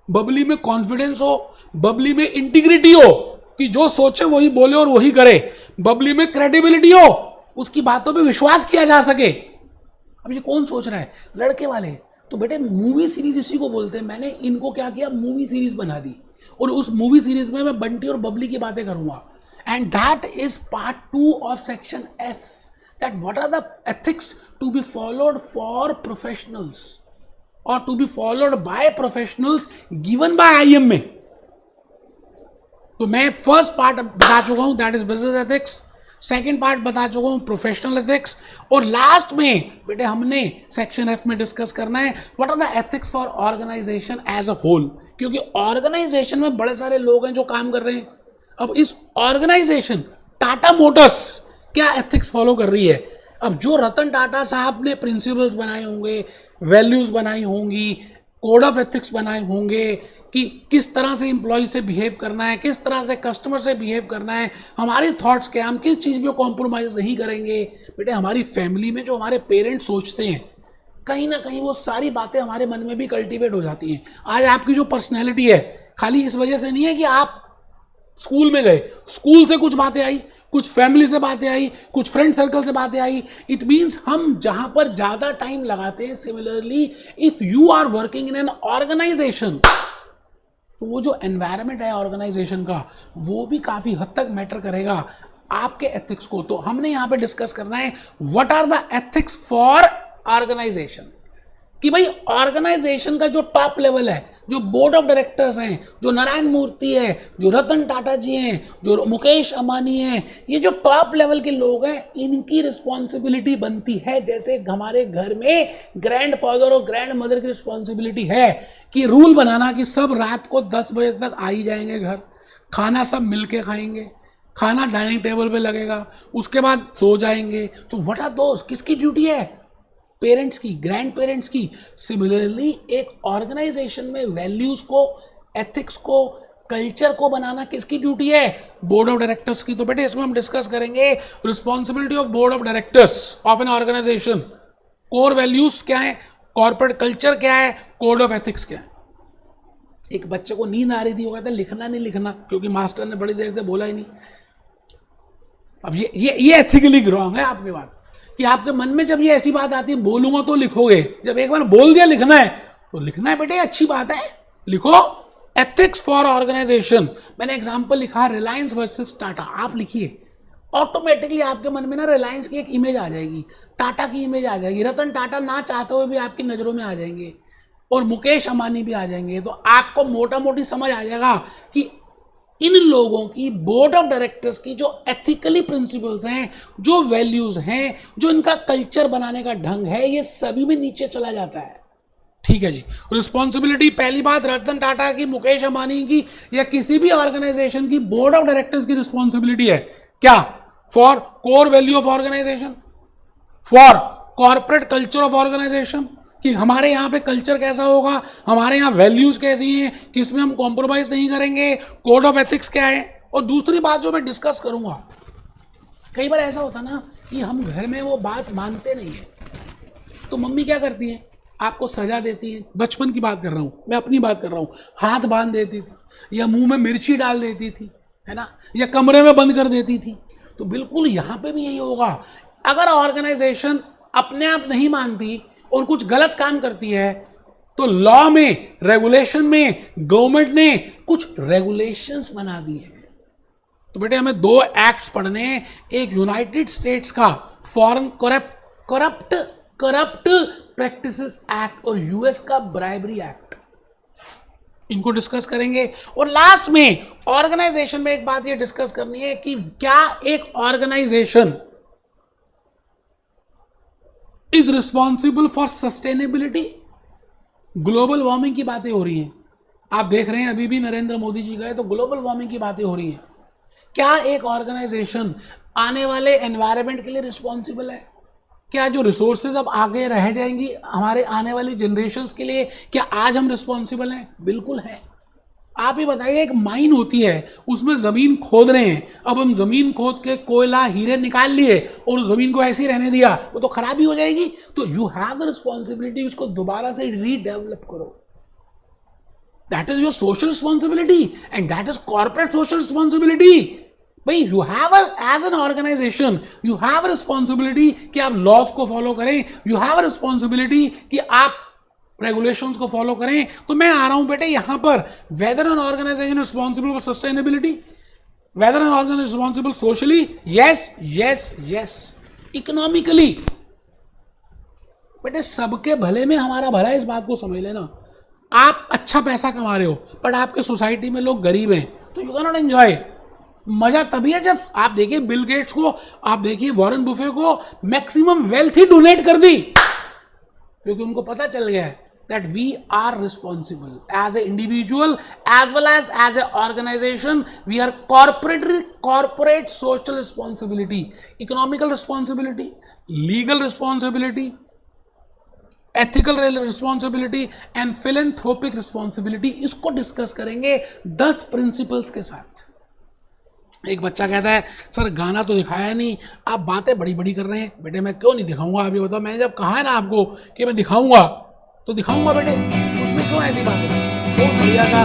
बबली में कॉन्फिडेंस हो, बबली में इंटीग्रिटी हो कि जो सोचे वही बोले और वही करे, बबली में क्रेडिबिलिटी हो, उसकी बातों पे विश्वास किया जा सके। अब ये कौन सोच रहा है? लड़के वाले। तो बेटे मूवी सीरीज इसी को बोलते हैं। मैंने इनको क्या किया, मूवी सीरीज बना दी, और उस मूवी सीरीज में मैं बंटी और बबली की बातें करूंगा। And that is part 2 of section F, that what are the ethics to be followed for professionals और to be followed by professionals given by IM में। तो मैं फर्स्ट पार्ट बता चुका हूं, that is business ethics. Second part बता चुका हूं, प्रोफेशनल एथिक्स। और लास्ट में बेटे हमने सेक्शन F में डिस्कस करना है what are the ethics for organisation as a whole, क्योंकि ऑर्गेनाइजेशन में बड़े सारे लोग हैं जो काम कर रहे हैं। अब इस ऑर्गेनाइजेशन टाटा मोटर्स क्या एथिक्स फॉलो कर रही है? अब जो रतन टाटा साहब ने प्रिंसिपल्स बनाए होंगे, वैल्यूज बनाई होंगी, कोड ऑफ एथिक्स बनाए होंगे कि किस तरह से एम्प्लॉय से बिहेव करना है, किस तरह से कस्टमर से बिहेव करना है, हमारे थॉट्स क्या, हम किस चीज़ में कॉम्प्रोमाइज़ नहीं करेंगे। बेटे हमारी फैमिली में जो हमारे पेरेंट्स सोचते हैं, कहीं ना कहीं वो सारी बातें हमारे मन में भी कल्टीवेट हो जाती हैं। आज आपकी जो पर्सनैलिटी है खाली इस वजह से नहीं है कि आप स्कूल में गए, स्कूल से कुछ बातें आई, कुछ फैमिली से बातें आई, कुछ फ्रेंड सर्कल से बातें आई। इट मीन्स हम जहां पर ज़्यादा टाइम लगाते हैं, similarly if you are working in an organisation, तो वो जो एनवायरनमेंट है ऑर्गेनाइजेशन का, वो भी काफ़ी हद तक मैटर करेगा आपके एथिक्स को। तो हमने यहाँ पे डिस्कस करना है what are the ethics for organisation, कि भाई ऑर्गेनाइजेशन का जो टॉप लेवल है, जो बोर्ड ऑफ डायरेक्टर्स हैं, जो नारायण मूर्ति है, जो रतन टाटा जी हैं, जो मुकेश अंबानी हैं, ये जो टॉप लेवल के लोग हैं, इनकी रिस्पॉन्सिबिलिटी बनती है, जैसे हमारे घर में ग्रैंड फादर और ग्रैंड मदर की रिस्पॉन्सिबिलिटी है कि रूल बनाना कि सब रात को 10 बजे तक आ ही जाएंगे घर, खाना सब मिल के खाएंगे, खाना डाइनिंग टेबल पे लगेगा, उसके बाद सो जाएंगे। तो व्हाट आर दोस्त, किसकी ड्यूटी है? पेरेंट्स की, ग्रैंड पेरेंट्स की। सिमिलरली एक ऑर्गेनाइजेशन में वैल्यूज को, एथिक्स को, कल्चर को बनाना किसकी ड्यूटी है? बोर्ड ऑफ डायरेक्टर्स की। तो बेटे इसमें हम डिस्कस करेंगे responsibility of board of directors of an organisation, core values क्या है, कॉर्पोरेट कल्चर क्या है, कोड ऑफ एथिक्स क्या है। एक बच्चे को नींद आ रही थी, वो कहता लिखना नहीं लिखना, क्योंकि मास्टर ने बड़ी देर से बोला ही नहीं। अब ये एथिकली रॉन्ग है आपकी बात, कि आपके मन में जब ये ऐसी बात आती है बोलूंगा तो लिखोगे, जब एक बार बोल दिया लिखना है तो लिखना है बेटे, अच्छी बात है, लिखो। एथिक्स फॉर ऑर्गेनाइजेशन, मैंने एग्जांपल लिखा रिलायंस वर्सेस टाटा, आप लिखिए, ऑटोमेटिकली आपके मन में ना रिलायंस की एक इमेज आ जाएगी, टाटा की इमेज आ जाएगी, रतन टाटा ना चाहते हुए भी आपकी नज़रों में आ जाएंगे, और मुकेश अंबानी भी आ जाएंगे। तो आपको मोटा मोटी समझ आ जाएगा कि इन लोगों की बोर्ड ऑफ डायरेक्टर्स की जो एथिकली प्रिंसिपल्स हैं, जो वैल्यूज हैं, जो इनका कल्चर बनाने का ढंग है, ये सभी में नीचे चला जाता है। ठीक है जी। रिस्पॉन्सिबिलिटी, पहली बात रतन टाटा की, मुकेश अंबानी की, या किसी भी ऑर्गेनाइजेशन की बोर्ड ऑफ डायरेक्टर्स की रिस्पॉन्सिबिलिटी है क्या? For core value of organisation, for corporate culture of organisation, कि हमारे यहाँ पे कल्चर कैसा होगा, हमारे यहाँ वैल्यूज कैसी हैं, किसमें हम कॉम्प्रोमाइज नहीं करेंगे, कोड ऑफ एथिक्स क्या है। और दूसरी बात जो मैं डिस्कस करूंगा, कई बार ऐसा होता ना कि हम घर में वो बात मानते नहीं है, तो मम्मी क्या करती है, आपको सजा देती है। बचपन की बात कर रहा हूँ मैं, अपनी बात कर रहा हूँ, हाथ बांध देती थी, या मुंह में मिर्ची डाल देती थी, है ना, या कमरे में बंद कर देती थी। तो बिल्कुल यहाँ पे भी यही होगा। अगर ऑर्गेनाइजेशन अपने आप नहीं मानती और कुछ गलत काम करती है, तो लॉ में, रेगुलेशन में गवर्नमेंट ने कुछ रेगुलेशंस बना दी है। तो बेटे हमें 2 एक्ट्स पढ़ने हैं, एक यूनाइटेड स्टेट्स का फॉरेन करप्ट प्रैक्टिसेस एक्ट और यूएस का ब्राइबरी एक्ट, इनको डिस्कस करेंगे। और लास्ट में ऑर्गेनाइजेशन में एक बात ये डिस्कस करनी है कि क्या एक organisation is responsible for sustainability. Global warming की बातें हो रही हैं, आप देख रहे हैं अभी भी नरेंद्र मोदी जी गए तो ग्लोबल वार्मिंग की बातें हो रही हैं। क्या एक ऑर्गेनाइजेशन आने वाले एनवायरनमेंट के लिए रिस्पॉन्सिबल है? क्या जो रिसोर्सेज अब आगे रह जाएंगी हमारे आने वाली जनरेशन्स के लिए, क्या आज हम रिस्पॉन्सिबल हैं? बिल्कुल है। आप ही बताइए, एक माइन होती है, उसमें ज़मीन खोद रहे हैं, अब हम ज़मीन खोद के कोयला हीरे निकाल लिए और उस ज़मीन को ऐसे ही रहने दिया, वो तो खराब ही हो जाएगी। तो यू हैव द रिस्पॉन्सिबिलिटी, उसको दोबारा से रीडेवलप करो। That is your social responsibility and that is corporate social responsibility. भाई you have as an organization you have responsibility कि आप लॉस को फॉलो करें, यू हैव रिस्पॉन्सिबिलिटी कि आप रेगुलेशंस को फॉलो करें. तो मैं आ रहा हूं बेटे यहां पर, whether an organisation responsible for sustainability, whether an organisation responsible socially, yes yes yes, economically. बेटे सबके भले में हमारा भला है, इस बात को समझ लेना. आप अच्छा पैसा कमा रहे हो बट आपके सोसाइटी में लोग गरीब हैं, तो यू कैन नॉट एंजॉय. मजा तभी है जब आप देखिए बिल गेट्स को, आप देखिए वॉरेन बुफे को मैक्सिमम वेल्थ ही डोनेट कर दी, क्योंकि उनको पता चल गया है that we are responsible as an individual as well as a organization. We are corporate social responsibility, economical responsibility, legal responsibility, ethical responsibility and philanthropic responsibility. इसको discuss करेंगे 10 प्रिंसिपल्स के साथ. एक बच्चा कहता है सर गाना तो दिखाया नहीं, आप बातें बड़ी बड़ी कर रहे हैं. बेटे मैं क्यों नहीं दिखाऊंगा, आप ये बताओ. मैंने जब कहा है ना आपको कि मैं दिखाऊंगा तो दिखाऊंगा बेटे, उसमें क्यों ऐसी बात है. बहुत बढ़िया सा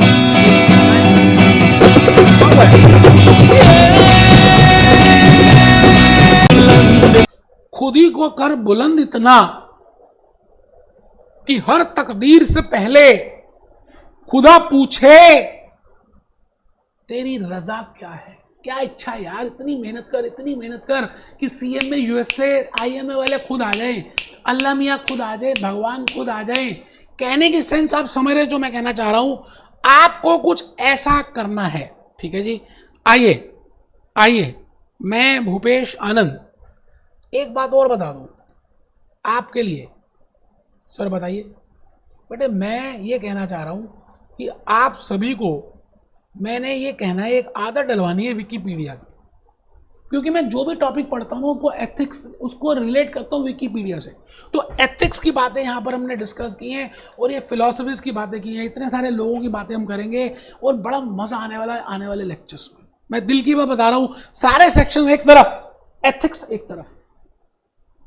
खुद ही को कर बुलंद इतना कि हर तकदीर से पहले खुदा पूछे तेरी रजा क्या है. क्या इच्छा यार, इतनी मेहनत कर कि सीएम में यूएसए आईएमए वाले खुद आ जाएं, अल्लाह मियाँ खुद आ जाए, भगवान खुद आ जाए. कहने की सेंस आप समझ रहे जो मैं कहना चाह रहा हूं. आपको कुछ ऐसा करना है, ठीक है जी. आइए मैं भूपेश आनंद एक बात और बता दूं आपके लिए. सर बताइए. बेटे मैं ये कहना चाह रहा हूं कि आप सभी को मैंने ये कहना है, एक आदत डलवानी है विकीपीडिया की, क्योंकि मैं जो भी टॉपिक पढ़ता हूँ उसको एथिक्स, उसको रिलेट करता हूँ विकीपीडिया से. तो एथिक्स की बातें यहाँ पर हमने डिस्कस की हैं और ये फिलॉसफीज की बातें की हैं, इतने सारे लोगों की बातें हम करेंगे और बड़ा मजा आने वाला है आने वाले लेक्चर्स में. मैं दिल की बात बता रहा हूँ, सारे सेक्शन एक तरफ, एथिक्स एक तरफ.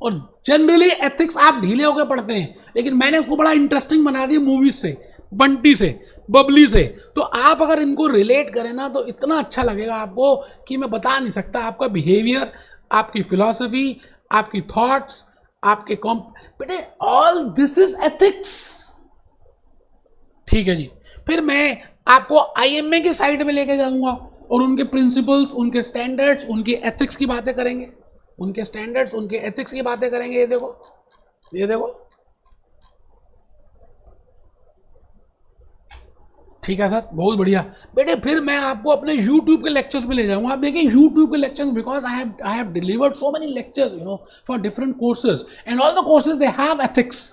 और जनरली एथिक्स आप ढीले होकर पढ़ते हैं, लेकिन मैंने उसको बड़ा इंटरेस्टिंग बना दिया मूवीज से, बंटी से, बबली से. तो आप अगर इनको रिलेट करें ना तो इतना अच्छा लगेगा आपको कि मैं बता नहीं सकता. आपका बिहेवियर, आपकी फिलॉसफी, आपकी थॉट्स, आपके बेटे ऑल दिस इज एथिक्स. ठीक है जी. फिर मैं आपको आईएमए की साइड में लेके जाऊंगा और उनके प्रिंसिपल्स, उनके स्टैंडर्ड्स, उनके एथिक्स की बातें करेंगे. उनके स्टैंडर्ड्स, उनके एथिक्स की बातें करेंगे. ये देखो, ये देखो, ठीक है सर, बहुत बढ़िया. बेटे फिर मैं आपको अपने YouTube के लेक्चर्स पे ले जाऊंगा. आप देखिए YouTube के lectures, because I have delivered so many lectures for different courses and all the courses they have ethics.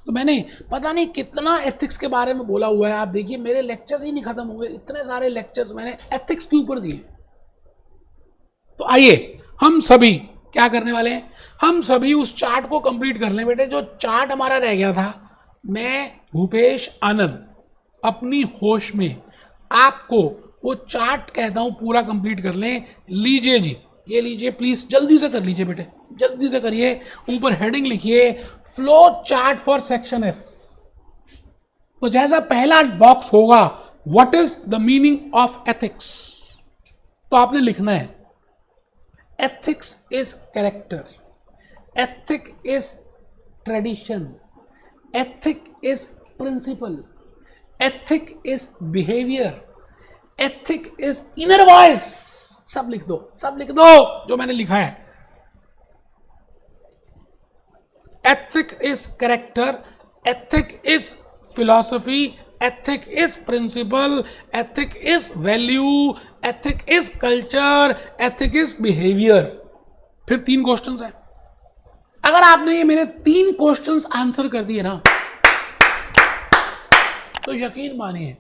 तो मैंने पता नहीं कितना एथिक्स के बारे में बोला हुआ है. आप देखिए मेरे लेक्चर्स ही नहीं खत्म होंगे, इतने सारे लेक्चर्स मैंने एथिक्स के ऊपर दिए. तो आइए हम सभी क्या करने वाले हैं, हम सभी उस चार्ट को कंप्लीट कर लें. बेटे जो चार्ट हमारा रह गया था, मैं भूपेश आनंद अपनी होश में आपको वो चार्ट कहता हूं पूरा कंप्लीट कर लें. लीजिए जी, ये लीजिए, प्लीज जल्दी से कर लीजिए बेटे, जल्दी से करिए. ऊपर हेडिंग लिखिए flow chart for section F. तो जैसा पहला बॉक्स होगा what is the meaning of ethics, तो आपने लिखना है ethics is character, ethic is tradition, ethic is principle, ethic is behavior, ethic is inner voice. सब लिख दो, सब लिख दो जो मैंने लिखा है. ethic is character, ethic is philosophy, ethic is principle, ethic is value, ethic is culture, ethic is behavior. फिर 3 क्वेश्चंस हैं. अगर आपने ये मेरे 3 क्वेश्चंस आंसर कर दिए ना तो यकीन मानिए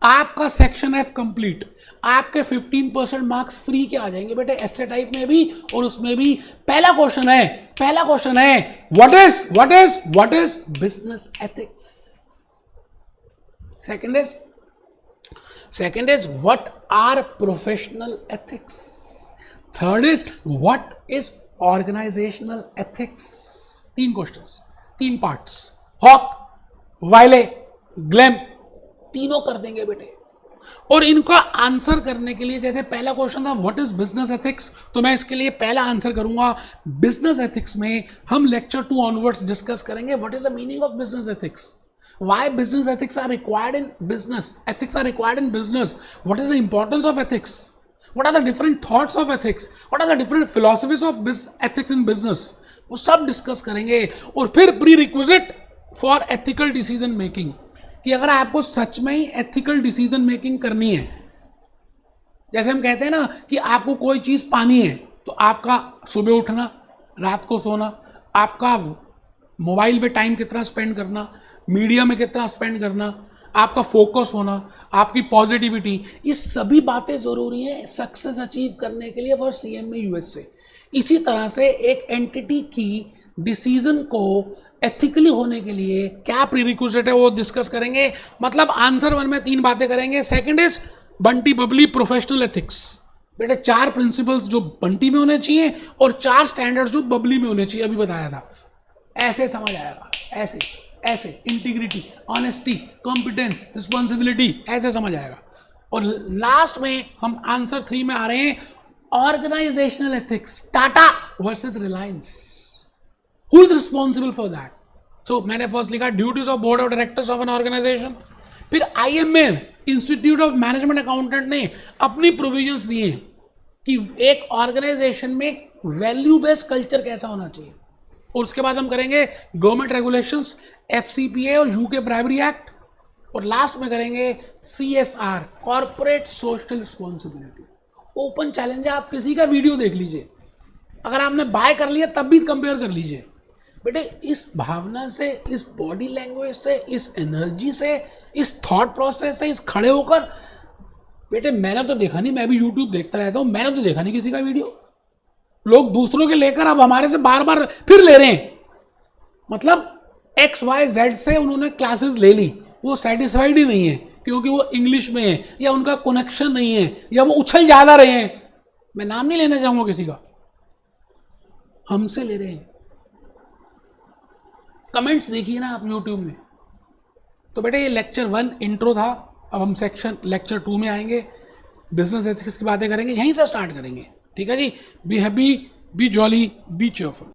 आपका सेक्शन एफ कंप्लीट. आपके 15% मार्क्स फ्री के आ जाएंगे बेटे, ऐसे टाइप में भी और उसमें भी. पहला क्वेश्चन है what is business ethics. Second is what are professional ethics. Third is what is organizational ethics. 3 questions, 3 parts. Hoc, वाइले, glam, तीनों कर देंगे बेटे। और इनका आंसर करने के लिए, जैसे पहला क्वेश्चन था व्हाट इज बिजनेस एथिक्स, तो मैं इसके लिए पहला आंसर करूंगा बिजनेस एथिक्स में हम लेक्चर 2 ऑनवर्ड्स डिस्कस करेंगे what is the meaning of business ethics, why business ethics are required in business, ethics are required in business, what is the importance of ethics, what are the different thoughts of ethics, what are the different philosophies of ethics in business, वो सब discuss करेंगे। और फिर pre requisite for ethical decision making, कि अगर आपको सच में ही ethical decision making करनी है, जैसे हम कहते हैं ना कि आपको कोई चीज़ पानी है, तो आपका सुबह उठना, रात को सोना, आपका मोबाइल पे टाइम कितना स्पेंड करना, मीडिया में कितना स्पेंड करना, आपका फोकस होना, आपकी पॉजिटिविटी, ये सभी बातें ज़रूरी है सक्सेस अचीव करने के लिए फॉर CMA USA। इसी तरह से एक एंटिटी की डिसीजन को एथिकली होने के लिए क्या प्रीरिक्विजिट है वो डिस्कस करेंगे। मतलब आंसर 1 में 3 बातें करेंगे। Second is Bunty Babli professional ethics, बेटे 4 प्रिंसिपल्स जो बंटी में होने चाहिए और 4 स्टैंडर्ड्स जो बबली में होने चाहिए, अभी बताया था। ऐसे समझ आएगा, ऐसे ऐसे इंटीग्रिटी, ऑनेस्टी, कॉम्पिटेंस, रिस्पॉन्सिबिलिटी, ऐसे समझ आएगा। और लास्ट में हम आंसर 3 में आ रहे हैं organizational ethics, Tata versus Reliance, who is responsible for that. So मैंने फर्स्ट लिखा duties of board of directors of an organization. फिर IMA institute of management accountant ने अपनी प्रोविजंस दिए कि एक ऑर्गेनाइजेशन में वैल्यू बेस्ड कल्चर कैसा होना चाहिए। और उसके बाद हम करेंगे गवर्नमेंट रेगुलेशंस, FCPA और UK ब्राइबरी एक्ट, और लास्ट में करेंगे CSR, corporate social responsibility. Open challenge है, आप किसी का वीडियो देख लीजिए, अगर आपने बाय कर लिया तब भी कंपेयर कर लीजिए। बेटे इस भावना से, इस बॉडी लैंग्वेज से, इस एनर्जी से, इस थॉट प्रोसेस से, इस खड़े होकर, बेटे मैंने तो देखा नहीं, मैं भी यूट्यूब देखता रहता हूँ, मैंने तो देखा नहीं किसी का वीडियो। लोग दूसरों के लेकर अब हमारे से बार बार फिर ले रहे हैं। मतलब XYZ से उन्होंने क्लासेस ले ली, वो सेटिस्फाइड ही नहीं है क्योंकि वो इंग्लिश में है या उनका कनेक्शन नहीं है या वो उछल ज़्यादा रहे हैं। मैं नाम नहीं लेना चाहूँगा किसी का, हमसे ले रहे हैं। कमेंट्स देखिए ना आप यूट्यूब में। तो बेटे ये लेक्चर 1 इंट्रो था, अब हम सेक्शन लेक्चर 2 में आएंगे, बिजनेस एथिक्स की बातें करेंगे, यहीं से स्टार्ट करेंगे। ठीक है जी, be happy, be jolly, be cheerful.